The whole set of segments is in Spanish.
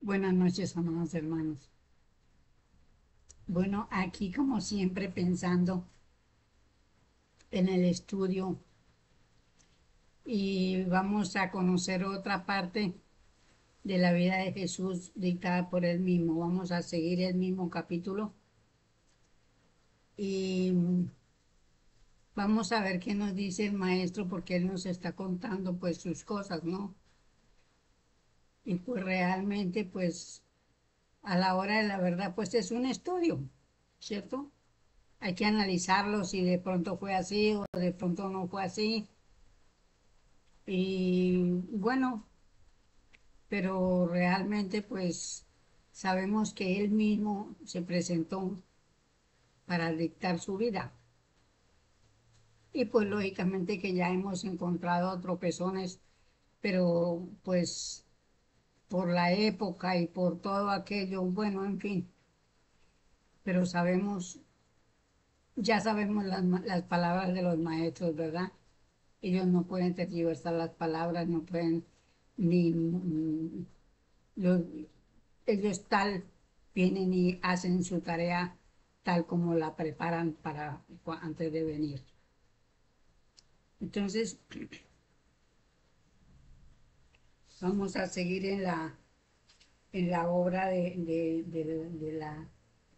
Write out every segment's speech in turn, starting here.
Buenas noches, amados hermanos. Bueno, aquí como siempre pensando en el estudio y vamos a conocer otra parte de la vida de Jesús dictada por él mismo. Vamos a seguir el mismo capítulo y vamos a ver qué nos dice el maestro porque él nos está contando pues sus cosas, ¿no? Y pues realmente pues a la hora de la verdad pues es un estudio, ¿cierto? Hay que analizarlo si de pronto fue así o de pronto no fue así. Y bueno, pero realmente pues sabemos que él mismo se presentó para dictar su vida. Y pues lógicamente que ya hemos encontrado tropezones, pero pues por la época y por todo aquello, bueno, en fin, pero sabemos, ya sabemos las palabras de los maestros, ¿verdad? Ellos no pueden tergiversar las palabras, no pueden ni los, ellos tal vienen y hacen su tarea tal como la preparan para antes de venir. Entonces, vamos a seguir en la obra de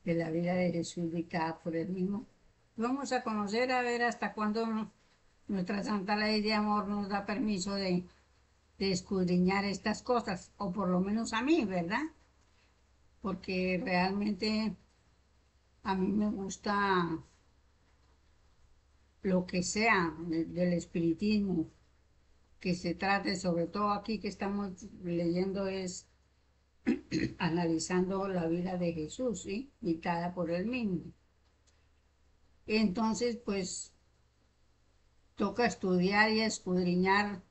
la vida de Jesús dictada por él mismo. Vamos a conocer a ver hasta cuándo nuestra Santa Ley de Amor nos da permiso de escudriñar estas cosas, o por lo menos a mí, ¿verdad? Porque realmente a mí me gusta lo que sea del espiritismo, que se trate, sobre todo aquí que estamos leyendo es analizando la vida de Jesús, ¿sí? Dictada por él mismo. Entonces, pues toca estudiar y escudriñar,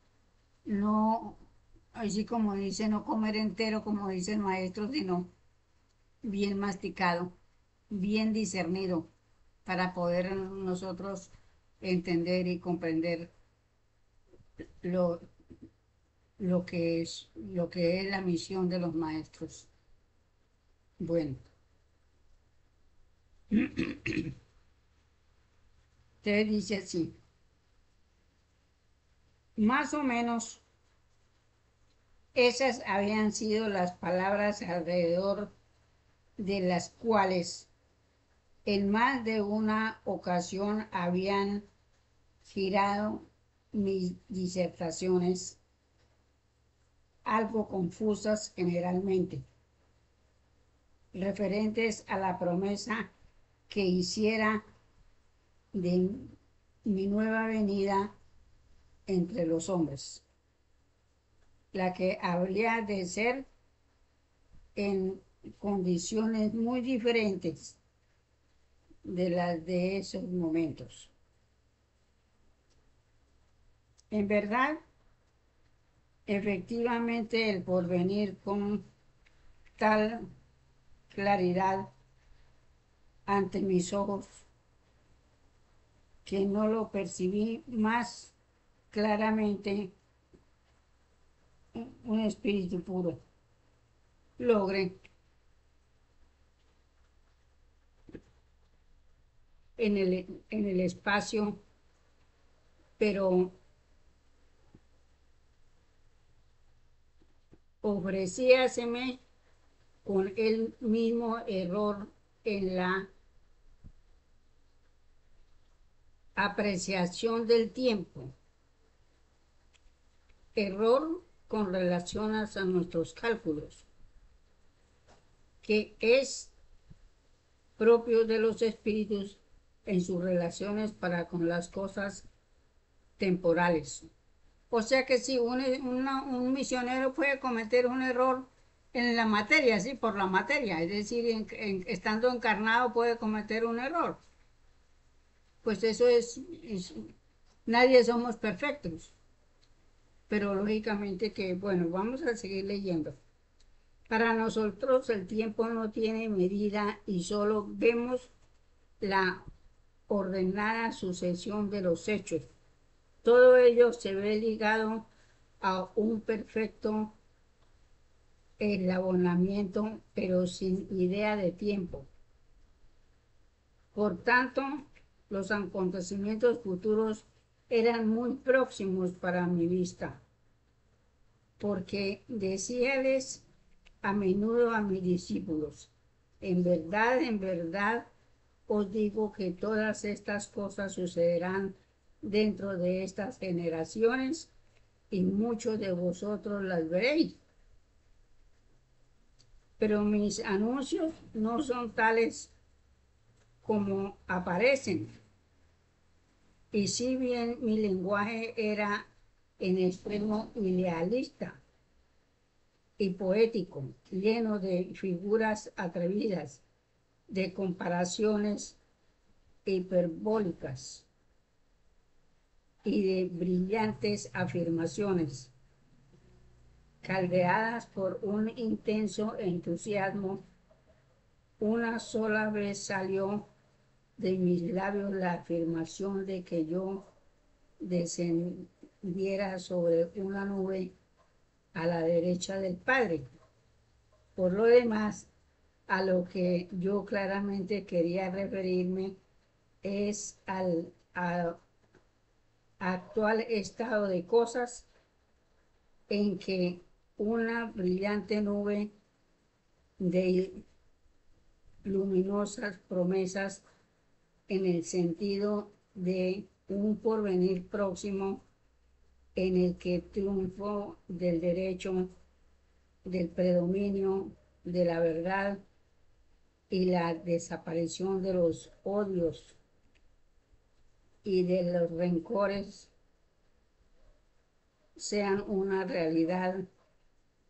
no, así como dice, no comer entero, como dice el maestro, sino bien masticado, bien discernido, para poder nosotros entender y comprender lo, lo que es la misión de los maestros. Bueno, te dice así, más o menos esas habían sido las palabras alrededor de las cuales en más de una ocasión habían girado mis disertaciones, algo confusas generalmente, referentes a la promesa que hiciera de mi nueva venida entre los hombres, la que habría de ser en condiciones muy diferentes de las de esos momentos. En verdad, efectivamente, el porvenir con tal claridad ante mis ojos que no lo percibí más claramente un espíritu puro. Logré en el espacio, pero ofrecíaseme con el mismo error en la apreciación del tiempo, error con relación a nuestros cálculos, que es propio de los espíritus en sus relaciones para con las cosas temporales. O sea que si un misionero puede cometer un error en la materia, sí, por la materia, es decir, estando encarnado puede cometer un error. Pues eso nadie somos perfectos, pero lógicamente que, bueno, vamos a seguir leyendo. Para nosotros el tiempo no tiene medida y solo vemos la ordenada sucesión de los hechos. Todo ello se ve ligado a un perfecto el abonamiento, pero sin idea de tiempo. Por tanto, los acontecimientos futuros eran muy próximos para mi vista, porque decíales a menudo a mis discípulos, en verdad, os digo que todas estas cosas sucederán dentro de estas generaciones y muchos de vosotros las veréis. Pero mis anuncios no son tales como aparecen. Y si bien mi lenguaje era en extremo idealista y poético, lleno de figuras atrevidas, de comparaciones hiperbólicas y de brillantes afirmaciones, caldeadas por un intenso entusiasmo, una sola vez salió de mis labios la afirmación de que yo descendiera sobre una nube a la derecha del Padre. Por lo demás, a lo que yo claramente quería referirme es al actual estado de cosas en que una brillante nube de luminosas promesas en el sentido de un porvenir próximo en el que triunfo del derecho, del predominio de la verdad y la desaparición de los odios y de los rencores sean una realidad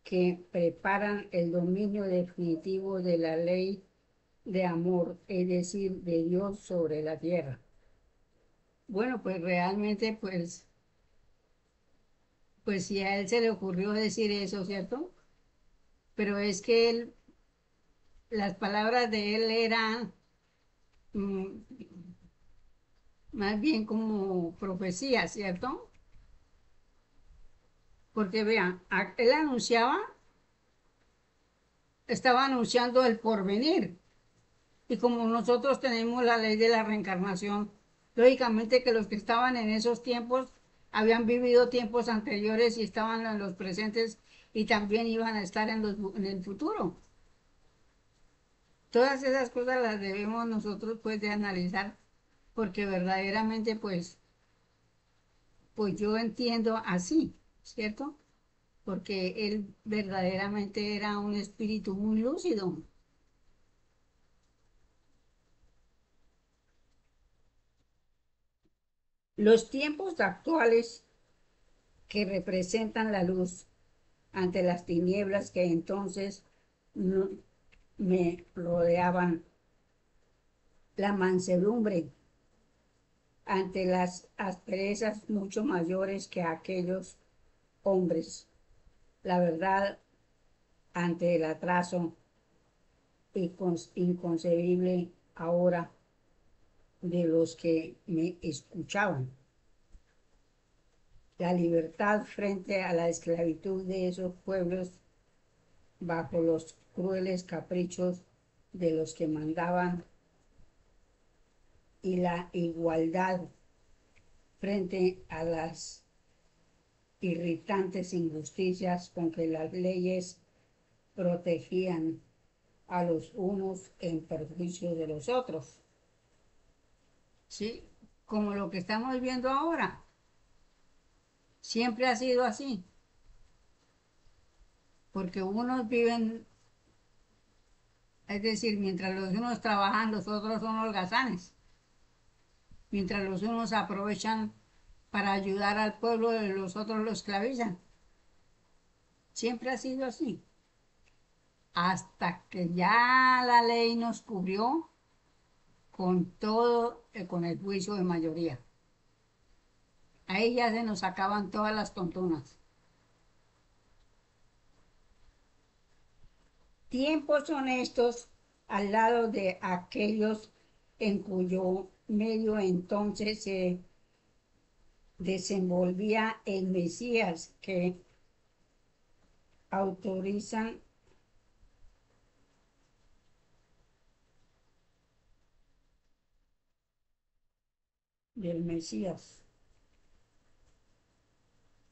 que preparan el dominio definitivo de la ley de amor, es decir, de Dios sobre la tierra. Bueno, pues realmente, pues si a él se le ocurrió decir eso, ¿cierto? Pero es que él, las palabras de él eran mm, más bien como profecía, ¿cierto? Porque vean, él anunciaba, estaba anunciando el porvenir. Y como nosotros tenemos la ley de la reencarnación, lógicamente que los que estaban en esos tiempos habían vivido tiempos anteriores y estaban en los presentes y también iban a estar en el futuro. Todas esas cosas las debemos nosotros pues de analizar porque verdaderamente pues yo entiendo así, ¿cierto? Porque él verdaderamente era un espíritu muy lúcido. Los tiempos actuales que representan la luz ante las tinieblas que entonces no- me rodeaban, la mansedumbre ante las asperezas mucho mayores que aquellos hombres, la verdad ante el atraso inconcebible ahora de los que me escuchaban, la libertad frente a la esclavitud de esos pueblos bajo los crueles caprichos de los que mandaban y la igualdad frente a las irritantes injusticias con que las leyes protegían a los unos en perjuicio de los otros. ¿Sí? Como lo que estamos viendo ahora. Siempre ha sido así, porque unos viven, es decir, mientras los unos trabajan, los otros son holgazanes. Mientras los unos aprovechan para ayudar al pueblo, los otros lo esclavizan. Siempre ha sido así. Hasta que ya la ley nos cubrió con todo, con el juicio de mayoría. Ahí ya se nos acaban todas las tontunas. Tiempos honestos al lado de aquellos en cuyo medio entonces se desenvolvía el Mesías que autorizan del Mesías,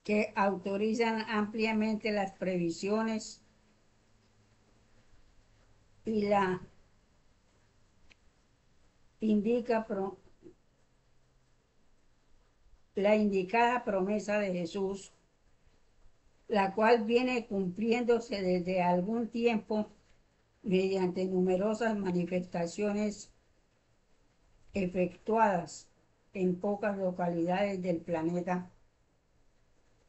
que autorizan ampliamente las previsiones y indica la indicada promesa de Jesús, la cual viene cumpliéndose desde algún tiempo mediante numerosas manifestaciones efectuadas en pocas localidades del planeta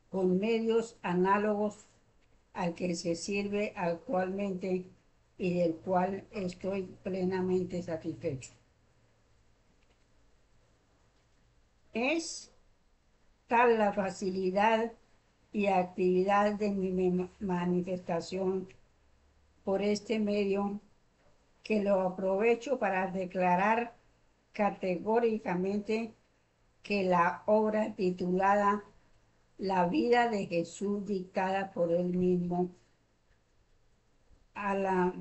con medios análogos al que se sirve actualmente y del cual estoy plenamente satisfecho. Es tal la facilidad y actividad de mi manifestación por este medio que lo aprovecho para declarar categóricamente que la obra titulada La vida de Jesús dictada por él mismo a la,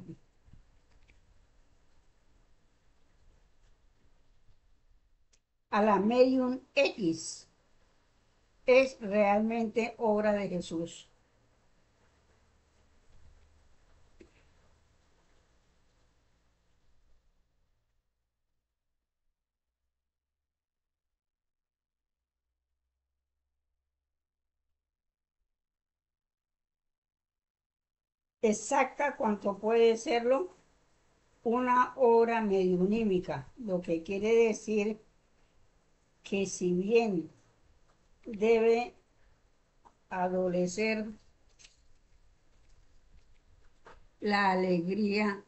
a la Medium X es realmente obra de Jesús. Exacta cuanto puede serlo una obra mediunímica, lo que quiere decir que si bien debe adolecer la alegría,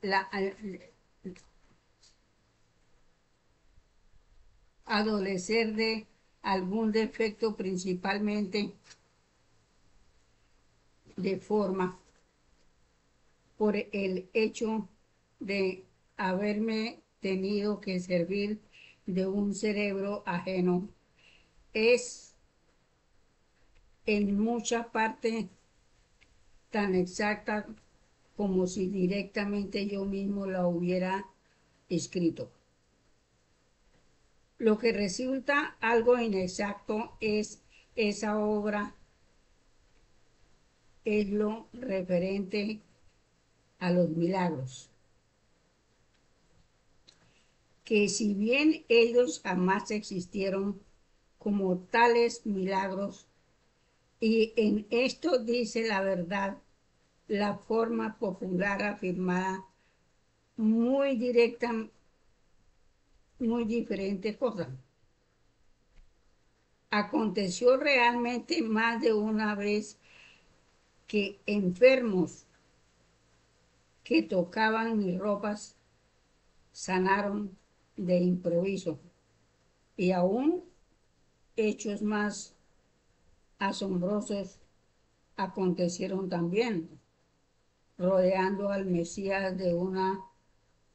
adolecer de algún defecto principalmente de forma por el hecho de haberme tenido que servir de un cerebro ajeno, es en mucha parte tan exacta como si directamente yo mismo la hubiera escrito. Lo que resulta algo inexacto es esa obra, es lo referente a los milagros, que si bien ellos jamás existieron como tales milagros, y en esto dice la verdad, la forma popular afirmada, muy directa, muy diferente cosa. Aconteció realmente más de una vez que enfermos que tocaban mis ropas sanaron de improviso, y aún hechos más asombrosos acontecieron también, rodeando al Mesías de una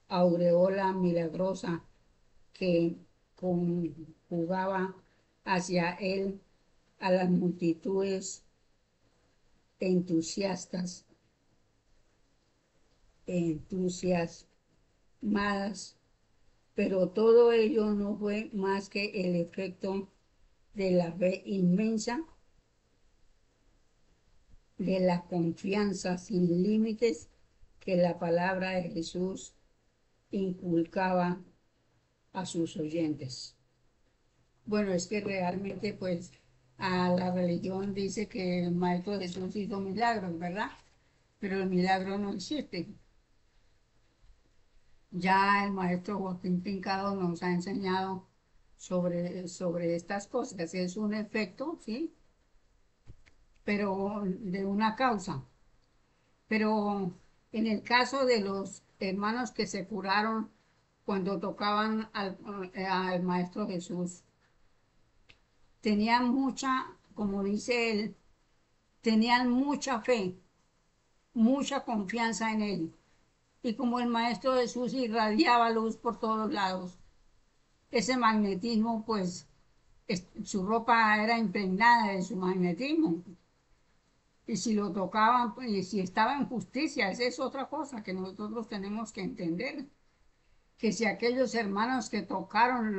aureola milagrosa que conjugaba hacia él a las multitudes entusiastas, entusiasmadas, pero todo ello no fue más que el efecto de la fe inmensa, de la confianza sin límites que la palabra de Jesús inculcaba a sus oyentes. Bueno, es que realmente pues a la religión dice que el Maestro Jesús hizo milagros, ¿verdad? Pero el milagro no existe. Ya el Maestro Joaquín Pincado nos ha enseñado sobre estas cosas. Es un efecto, ¿sí? Pero de una causa. Pero en el caso de los hermanos que se curaron cuando tocaban al Maestro Jesús, tenían mucha, como dice él, tenían mucha fe, mucha confianza en él. Y como el Maestro Jesús irradiaba luz por todos lados, ese magnetismo, pues su ropa era impregnada de su magnetismo. Y si lo tocaban, pues, y si estaba en justicia, esa es otra cosa que nosotros tenemos que entender. Que si aquellos hermanos que tocaron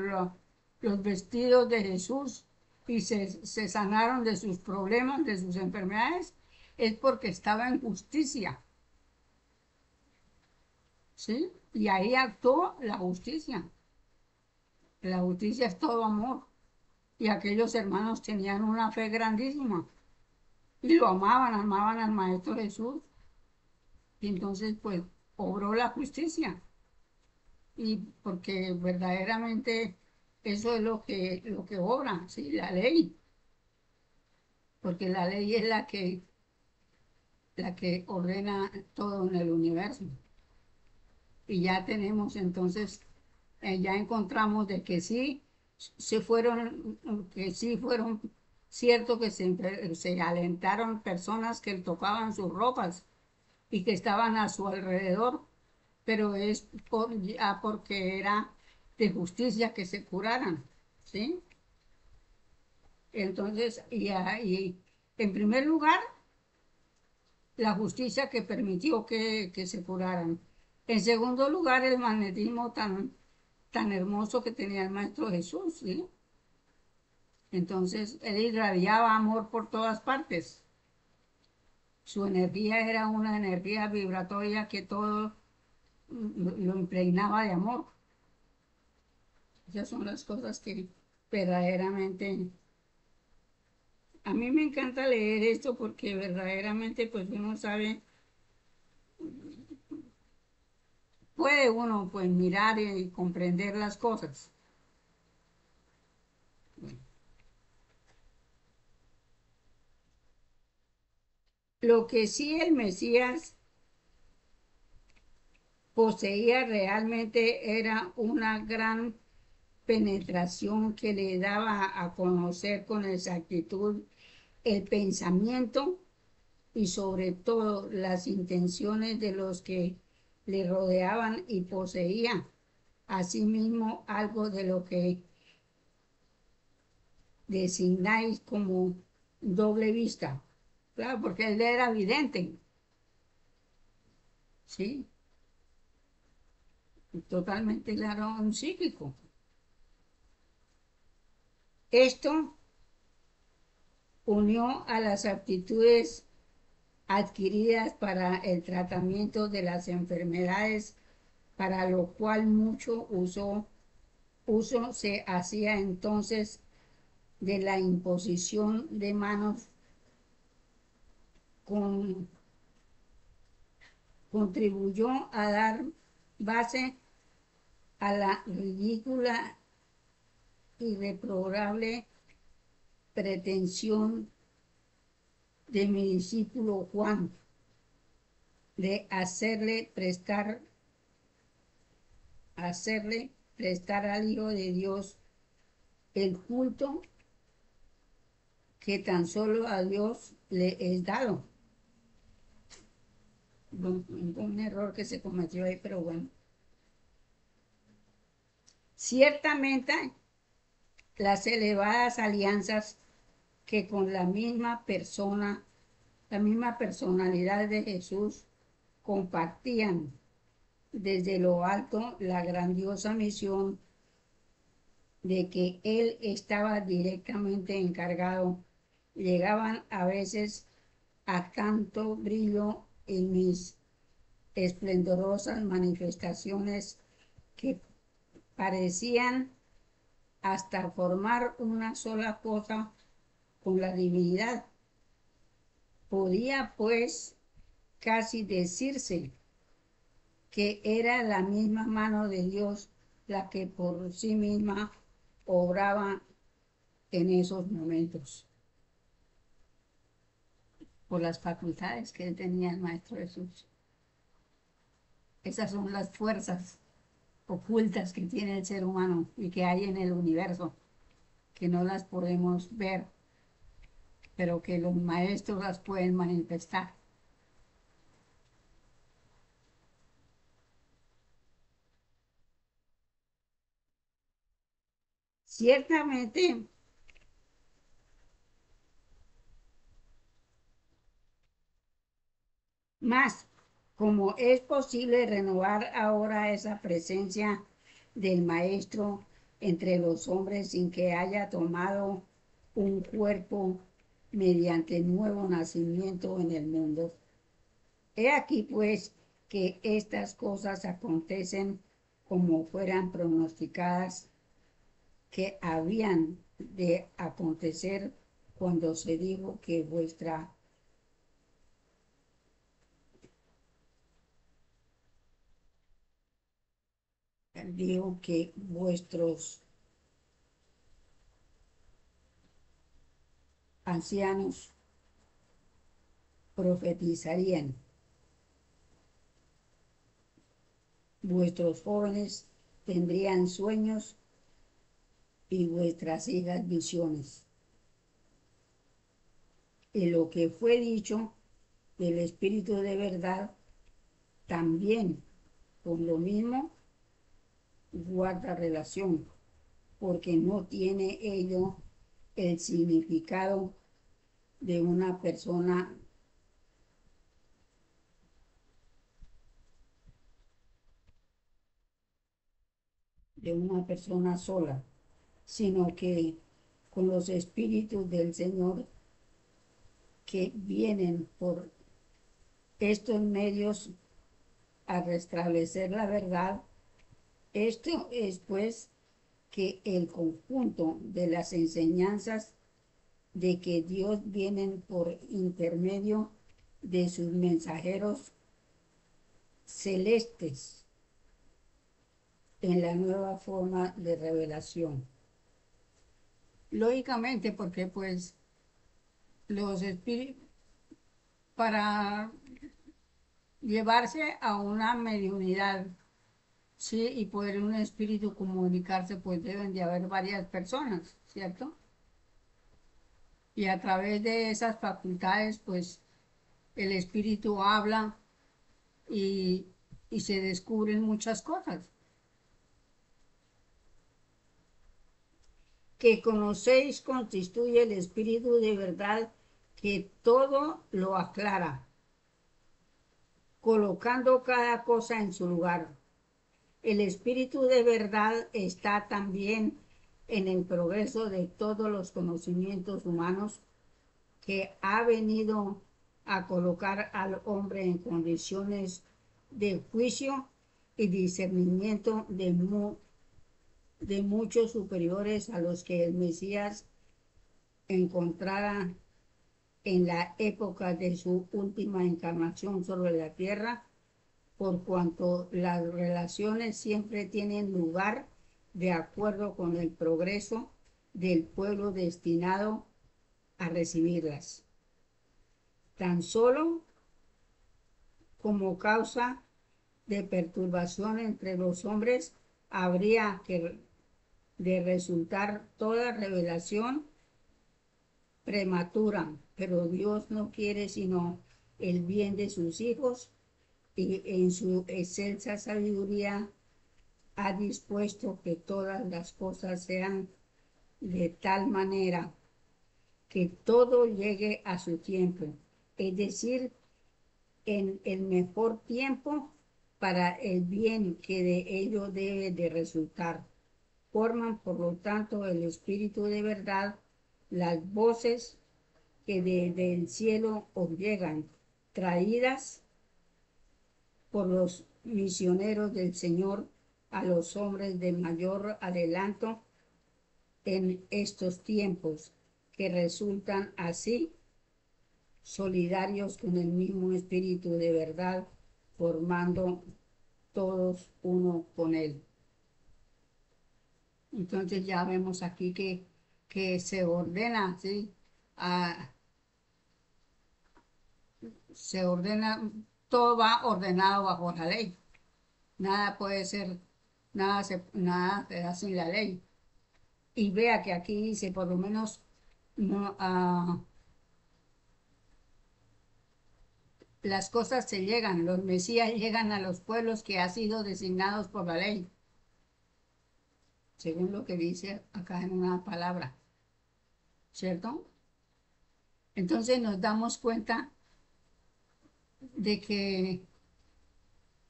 los vestidos de Jesús y se sanaron de sus problemas, de sus enfermedades, es porque estaba en justicia, ¿sí? Y ahí actuó la justicia. La justicia es todo amor. Y aquellos hermanos tenían una fe grandísima y lo amaban, amaban al Maestro Jesús. Y entonces, pues, obró la justicia. Y porque verdaderamente eso es lo que obra, ¿sí? La ley. Porque la ley es la que ordena todo en el universo. Y ya tenemos entonces, ya encontramos de que sí fueron cierto que se alentaron personas que tocaban sus ropas y que estaban a su alrededor, pero es ya porque era de justicia que se curaran, ¿sí? Entonces, y en primer lugar, la justicia que permitió que se curaran. En segundo lugar, el magnetismo tan hermoso que tenía el Maestro Jesús, ¿sí? Entonces, él irradiaba amor por todas partes. Su energía era una energía vibratoria que todo lo impregnaba de amor. Esas son las cosas que verdaderamente... A mí me encanta leer esto porque verdaderamente pues uno sabe, puede uno pues mirar y comprender las cosas. Lo que sí el Mesías poseía realmente era una gran penetración que le daba a conocer con exactitud el pensamiento y sobre todo las intenciones de los que le rodeaban y poseía asimismo algo de lo que designáis como doble vista. Claro, porque él era vidente, ¿sí? Totalmente claro, un psíquico. Esto unió a las aptitudes adquiridas para el tratamiento de las enfermedades, para lo cual mucho uso se hacía entonces de la imposición de manos, con, contribuyó a dar base a la ridícula y reprobable pretensión de mi discípulo Juan de hacerle prestar al Hijo de Dios el culto que tan solo a Dios le es dado. Un error que se cometió ahí, pero bueno. Ciertamente, las elevadas alianzas que con la misma personalidad de Jesús compartían desde lo alto la grandiosa misión de que él estaba directamente encargado, llegaban a veces a tanto brillo en mis esplendorosas manifestaciones que parecían hasta formar una sola cosa con la divinidad. Podía pues casi decirse que era la misma mano de Dios la que por sí misma obraba en esos momentos, por las facultades que él tenía el Maestro Jesús. Esas son las fuerzas ocultas que tiene el ser humano y que hay en el universo, que no las podemos ver, pero que los maestros las pueden manifestar. Ciertamente, más como es posible renovar ahora esa presencia del Maestro entre los hombres sin que haya tomado un cuerpo mediante nuevo nacimiento en el mundo. He aquí pues que estas cosas acontecen como fueran pronosticadas que habían de acontecer cuando se dijo que vuestros ancianos profetizarían, vuestros jóvenes tendrían sueños y vuestras hijas visiones. Y lo que fue dicho del Espíritu de verdad también con lo mismo guarda relación, porque no tiene ello el significado de una persona sola, sino que con los espíritus del Señor que vienen por estos medios a restablecer la verdad. Esto es pues que el conjunto de las enseñanzas de que Dios vienen por intermedio de sus mensajeros celestes en la nueva forma de revelación. Lógicamente, porque pues los espíritus, para llevarse a una mediunidad, sí, y poder un espíritu comunicarse, pues deben de haber varias personas, ¿cierto? Y a través de esas facultades, pues el espíritu habla y, y se descubren muchas cosas. Que conocéis constituye el espíritu de verdad que todo lo aclara, colocando cada cosa en su lugar. El espíritu de verdad está también en el progreso de todos los conocimientos humanos que ha venido a colocar al hombre en condiciones de juicio y discernimiento de muchos superiores a los que el Mesías encontrara en la época de su última encarnación sobre la tierra, por cuanto las relaciones siempre tienen lugar de acuerdo con el progreso del pueblo destinado a recibirlas. Tan solo como causa de perturbación entre los hombres habría que de resultar toda revelación prematura, pero Dios no quiere sino el bien de sus hijos y en su excelsa sabiduría ha dispuesto que todas las cosas sean de tal manera que todo llegue a su tiempo, es decir, en el mejor tiempo para el bien que de ello debe de resultar. Forman, por lo tanto, el Espíritu de verdad, las voces que desde el cielo os llegan, traídas por los misioneros del Señor a los hombres de mayor adelanto en estos tiempos, que resultan así solidarios con el mismo espíritu de verdad, formando todos uno con él. Entonces ya vemos aquí que se ordena, ¿sí? Ah, se ordena, todo va ordenado bajo la ley. Nada puede ser, nada se da sin la ley. Y vea que aquí dice, por lo menos, no, las cosas se llegan, los Mesías llegan a los pueblos que han sido designados por la ley, según lo que dice acá en una palabra, ¿cierto? Entonces nos damos cuenta de que,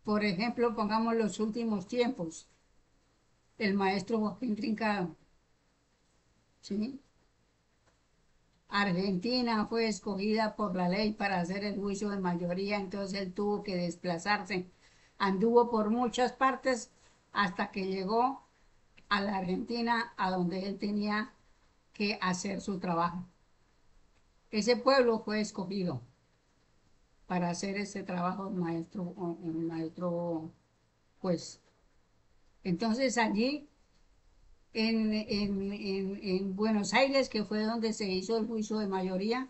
por ejemplo, pongamos los últimos tiempos. el maestro Joaquín Trincado, ¿sí? Argentina fue escogida por la ley para hacer el juicio de mayoría, entonces él tuvo que desplazarse. Anduvo por muchas partes hasta que llegó a la Argentina, a donde él tenía que hacer su trabajo. Ese pueblo fue escogido para hacer ese trabajo maestro, un maestro juez. Entonces allí en Buenos Aires, que fue donde se hizo el juicio de mayoría,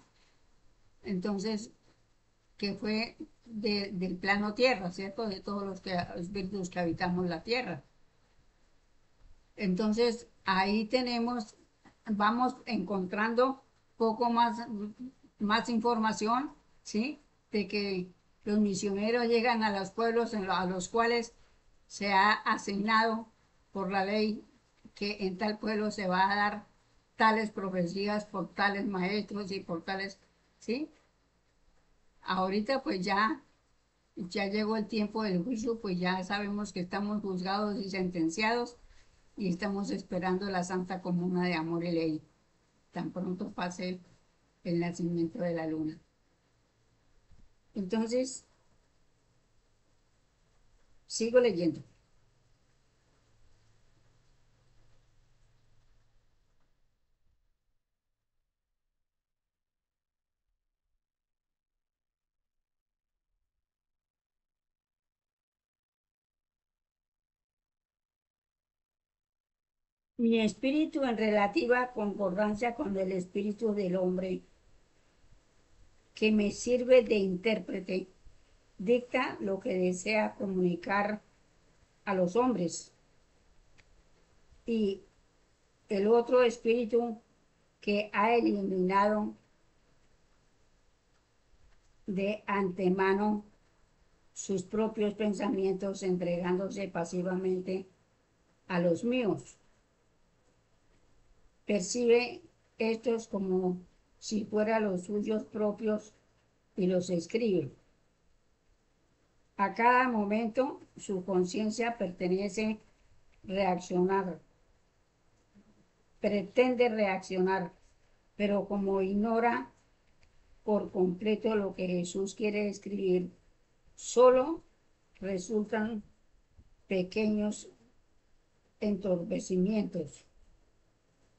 entonces que fue del plano tierra, ¿cierto? De todos los espíritus que habitamos la tierra. Entonces, ahí tenemos, vamos encontrando poco más información, ¿sí? De que los misioneros llegan a los pueblos a los cuales se ha asignado por la ley que en tal pueblo se va a dar tales profecías por tales maestros y por tales, ¿sí? Ahorita pues ya llegó el tiempo del juicio, pues ya sabemos que estamos juzgados y sentenciados y estamos esperando la Santa Comuna de Amor y Ley. Tan pronto pase el nacimiento de la luna. Entonces, sigo leyendo. Mi espíritu en relativa concordancia con el espíritu del hombre, que me sirve de intérprete, dicta lo que desea comunicar a los hombres. Y el otro espíritu que ha eliminado de antemano sus propios pensamientos entregándose pasivamente a los míos. Percibe estos como si fueran los suyos propios y los escribe. A cada momento su conciencia pretende reaccionar, pero como ignora por completo lo que Jesús quiere escribir, solo resultan pequeños entorpecimientos,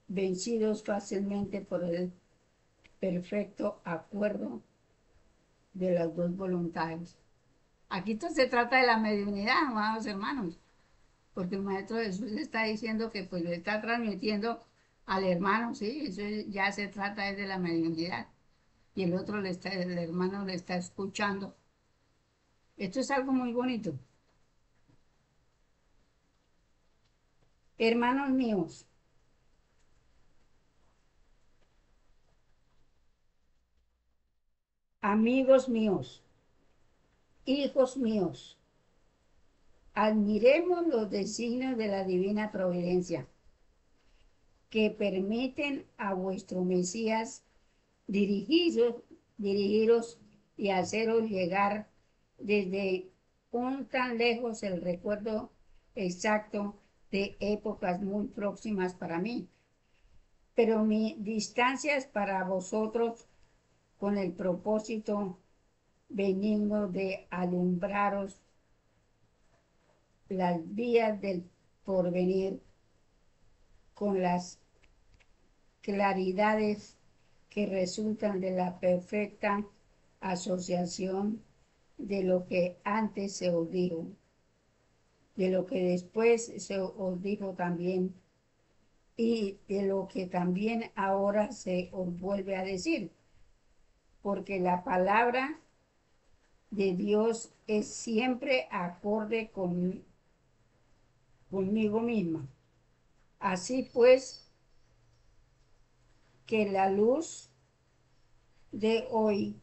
vencidos fácilmente por el perfecto acuerdo de las dos voluntades. Aquí esto se trata de la mediunidad, amados hermanos, porque el Maestro Jesús está diciendo que pues le está transmitiendo al hermano, sí, eso ya se trata de la mediunidad, y el hermano le está escuchando. Esto es algo muy bonito. Hermanos míos, amigos míos, hijos míos, admiremos los designios de la divina providencia que permiten a vuestro Mesías dirigiros, dirigiros y haceros llegar desde un tan lejos el recuerdo exacto de épocas muy próximas para mí. Pero mi distancia es para vosotros con el propósito benigno de alumbraros las vías del porvenir con las claridades que resultan de la perfecta asociación de lo que antes se os dijo, de lo que después se os dijo también y de lo que también ahora se os vuelve a decir, porque la palabra de Dios es siempre acorde conmigo misma. Así pues, que la luz de hoy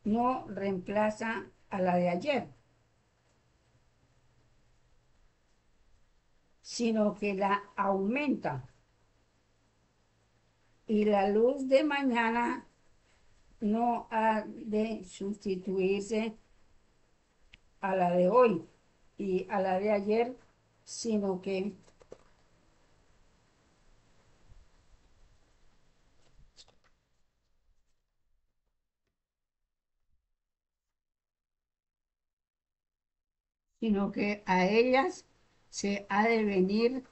no reemplaza a la de ayer, sino que la aumenta. Y la luz de mañana no ha de sustituirse a la de hoy y a la de ayer, sino que, sino que a ellas se ha de venir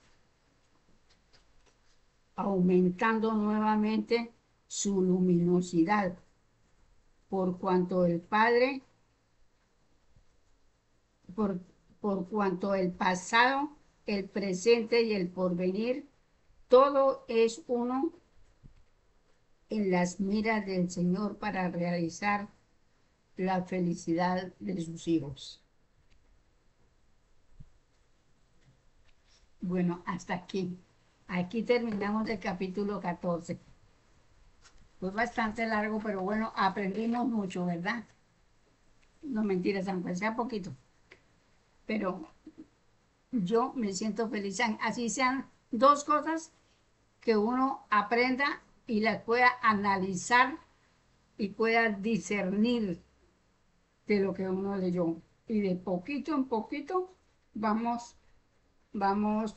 aumentando nuevamente su luminosidad, por cuanto el Padre, por, por cuanto el pasado, el presente y el porvenir, todo es uno en las miras del Señor para realizar la felicidad de sus hijos. Bueno, hasta aquí. Aquí terminamos el capítulo 14. Fue bastante largo, pero bueno, aprendimos mucho, ¿verdad? No mentiras, aunque sea poquito. Pero yo me siento feliz. Así sean dos cosas que uno aprenda y las pueda analizar y pueda discernir de lo que uno leyó. Y de poquito en poquito vamos, vamos,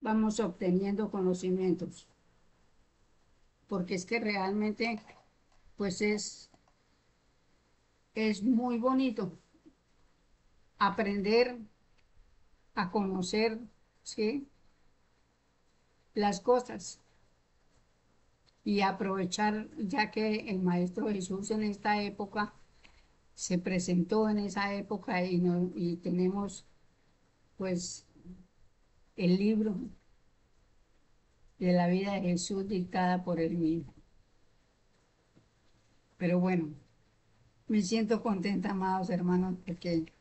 vamos obteniendo conocimientos. Porque es que realmente, pues es muy bonito aprender a conocer, ¿sí?, las cosas y aprovechar, ya que el Maestro Jesús en esta época se presentó en esa época y, no, y tenemos pues el libro de la vida de Jesús dictada por él mismo. Pero bueno, me siento contenta, amados hermanos, porque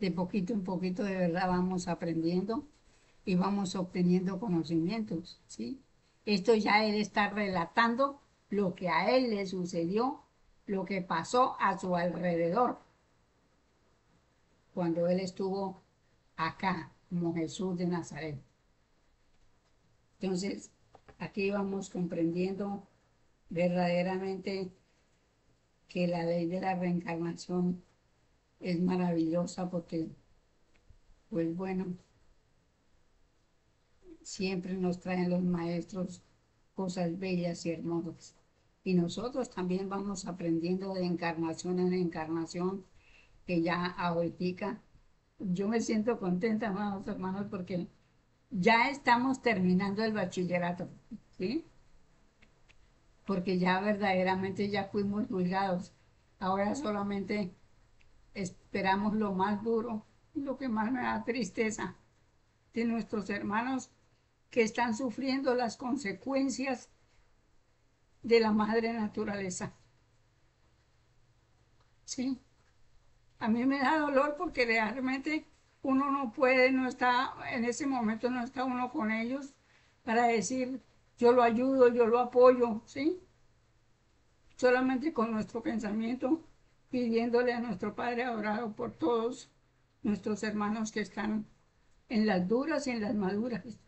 de poquito en poquito de verdad vamos aprendiendo y vamos obteniendo conocimientos, ¿sí? Esto ya él está relatando lo que a él le sucedió, lo que pasó a su alrededor cuando él estuvo acá como Jesús de Nazaret. Entonces, aquí vamos comprendiendo verdaderamente que la ley de la reencarnación es maravillosa porque, pues bueno, siempre nos traen los maestros cosas bellas y hermosas. Y nosotros también vamos aprendiendo de encarnación en encarnación, que ya ahorita yo me siento contenta, amados hermanos, porque ya estamos terminando el bachillerato, ¿sí? Porque ya verdaderamente ya fuimos juzgados. Ahora solamente esperamos lo más duro, lo que más me da tristeza de nuestros hermanos que están sufriendo las consecuencias de la madre naturaleza. Sí, a mí me da dolor porque realmente uno no puede, no está, en ese momento no está uno con ellos para decir, yo lo ayudo, yo lo apoyo, ¿sí? Solamente con nuestro pensamiento, pidiéndole a nuestro Padre adorado por todos nuestros hermanos que están en las duras y en las maduras,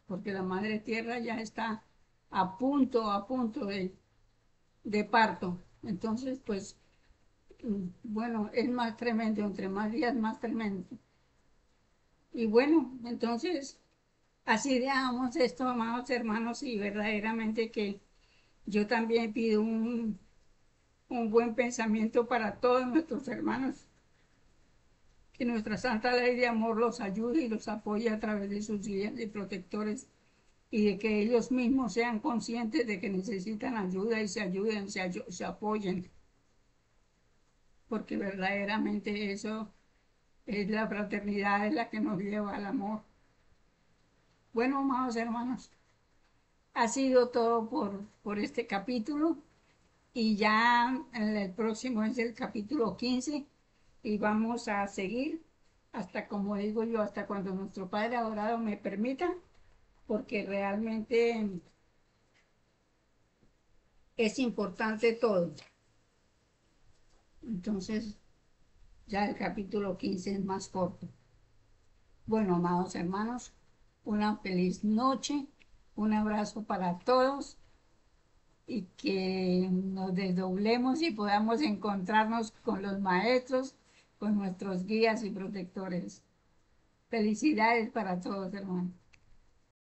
porque la Madre Tierra ya está a punto de parto. Entonces, pues, bueno, es más tremendo, entre más días más tremendo. Y bueno, entonces, así dejamos esto, amados hermanos, y verdaderamente que yo también pido un buen pensamiento para todos nuestros hermanos, que nuestra Santa Ley de Amor los ayude y los apoye a través de sus guías y protectores, y de que ellos mismos sean conscientes de que necesitan ayuda y se ayuden, se apoyen, porque verdaderamente eso es la fraternidad, es la que nos lleva al amor. Bueno, amados hermanos, ha sido todo por este capítulo y ya en el próximo es el capítulo 15 y vamos a seguir hasta, como digo yo, hasta cuando nuestro Padre adorado me permita, porque realmente es importante todo. Entonces, ya el capítulo 15 es más corto. Bueno, amados hermanos, una feliz noche, un abrazo para todos y que nos desdoblemos y podamos encontrarnos con los maestros, con nuestros guías y protectores. Felicidades para todos, hermanos.